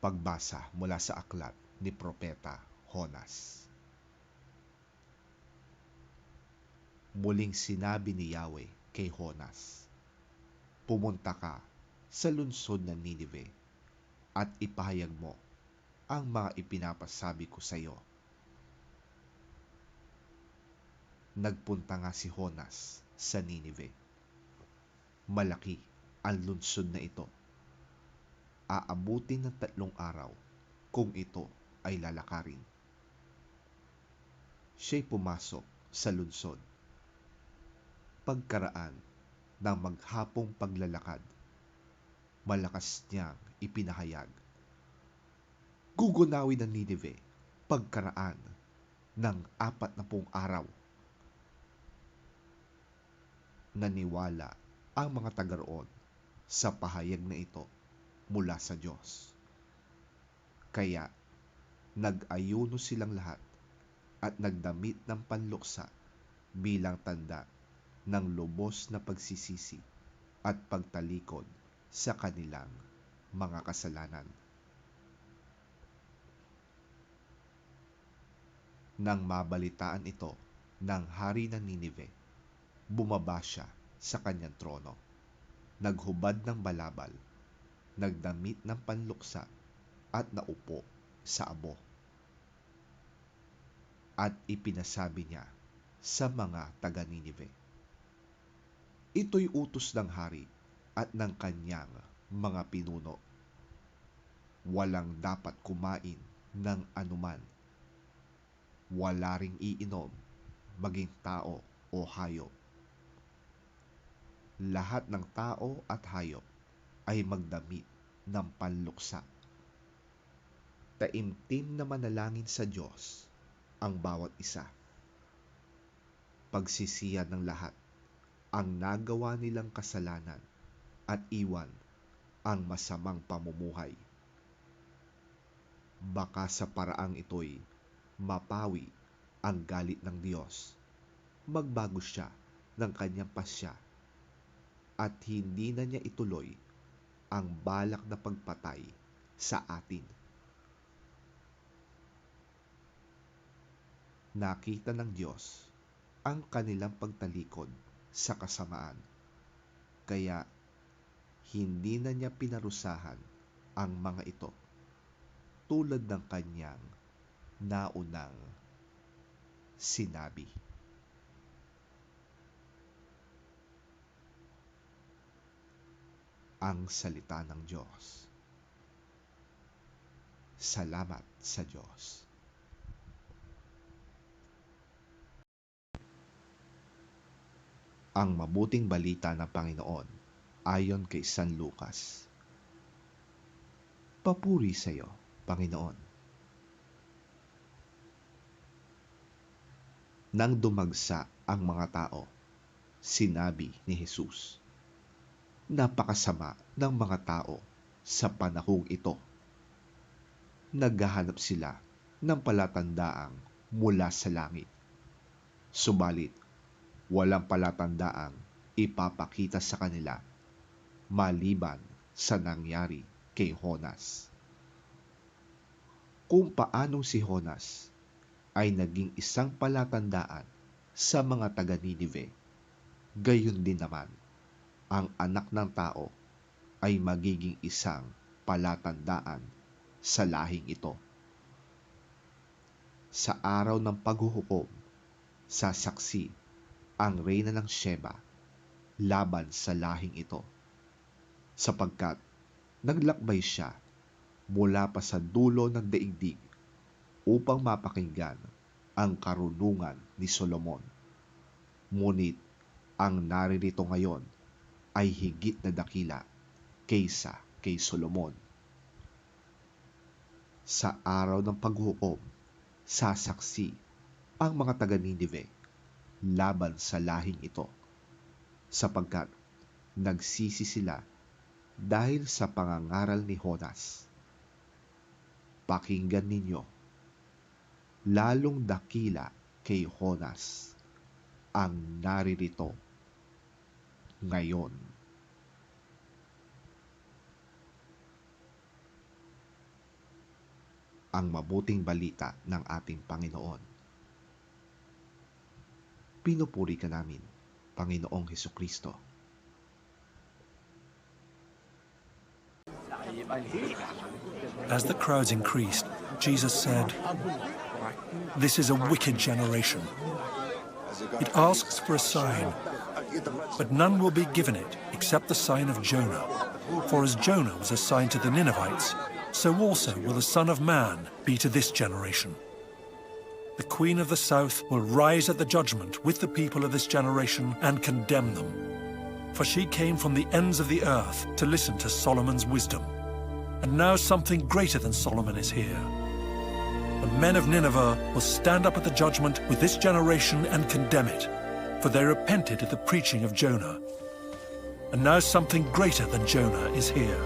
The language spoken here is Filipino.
Pagbasa mula sa aklat ni Propeta Jonas. Muling sinabi ni Yahweh kay Jonas, "Pumunta ka sa lungsod ng Ninive at ipahayag mo ang mga ipinapasabi ko sa iyo." Nagpunta nga si Jonas sa Ninive. Malaki ang lungsod na ito. Aabutin ng 3 araw kung ito ay lalakarin. Siya'y pumasok sa lungsod. Pagkaraan ng maghapong paglalakad, malakas niyang ipinahayag, "Gugunawin ng Ninive pagkaraan ng 40 araw." Naniwala ang mga taga roon sa pahayag na ito mula sa Diyos. Kaya nag-ayuno silang lahat at nagdamit ng panluksa bilang tanda ng lubos na pagsisisi at pagtalikod sa kanilang mga kasalanan. Nang mabalitaan ito ng hari ng Ninive, bumaba siya sa kanyang trono, naghubad ng balabal, nagdamit ng panluksa at naupo sa abo. At ipinasabi niya sa mga taga-Ninive, "Ito'y utos ng hari at ng kanyang mga pinuno. Walang dapat kumain ng anuman. Wala ring iinom, maging tao o hayop. Lahat ng tao at hayop ay magdamit ng panluksa. Taimtim na manalangin sa Diyos ang bawat isa. Pagsisihan ng lahat ang nagawa nilang kasalanan at iwan ang masamang pamumuhay. Baka sa paraang ito'y mapawi ang galit ng Diyos. Magbago siya ng kanyang pasya at hindi na niya ituloy ang balak na pagpatay sa atin." Nakita ng Diyos ang kanilang pagtalikod sa kasamaan, kaya hindi na niya pinarusahan ang mga ito tulad ng kanyang naunang sinabi. Ang salita ng Diyos. Salamat sa Diyos. Ang mabuting balita ng Panginoon ayon kay San Lucas. Papuri sa iyo, Panginoon. Nang dumagsa ang mga tao, sinabi ni Jesus, "Napakasama ng mga tao sa panahong ito. Naghahanap sila ng palatandaang mula sa langit. Subalit, walang palatandaang ipapakita sa kanila maliban sa nangyari kay Jonas. Kung paanong si Jonas ay naging isang palatandaan sa mga taga-Ninive, gayon din naman ang Anak ng Tao ay magiging isang palatandaan sa lahing ito. Sa araw ng paghuhukom, sasaksi ang reyna ng Sheba laban sa lahing ito, sapagkat naglakbay siya mula pa sa dulo ng daigdig upang mapakinggan ang karunungan ni Solomon. Ngunit ang naririto ngayon ay higit na dakila kaysa kay Solomon. Sa araw ng paghuhukom, sasaksi ang mga taga-Ninive laban sa lahing ito, sapagkat nagsisi sila dahil sa pangangaral ni Jonas. Pakinggan ninyo, lalong dakila kay Jonas ang naririto ngayon." ang mabuting balita ng ating Panginoon. Pinupuri ka namin, Panginoong Hesukristo. As the crowds increased, Jesus said, "This is a wicked generation. It asks for a sign, but none will be given it except the sign of Jonah. For as Jonah was a sign to the Ninevites, so also will the Son of Man be to this generation. The Queen of the South will rise at the judgment with the people of this generation and condemn them. For she came from the ends of the earth to listen to Solomon's wisdom. And now something greater than Solomon is here. The men of Nineveh will stand up at the judgment with this generation and condemn it, for they repented at the preaching of Jonah. And now something greater than Jonah is here.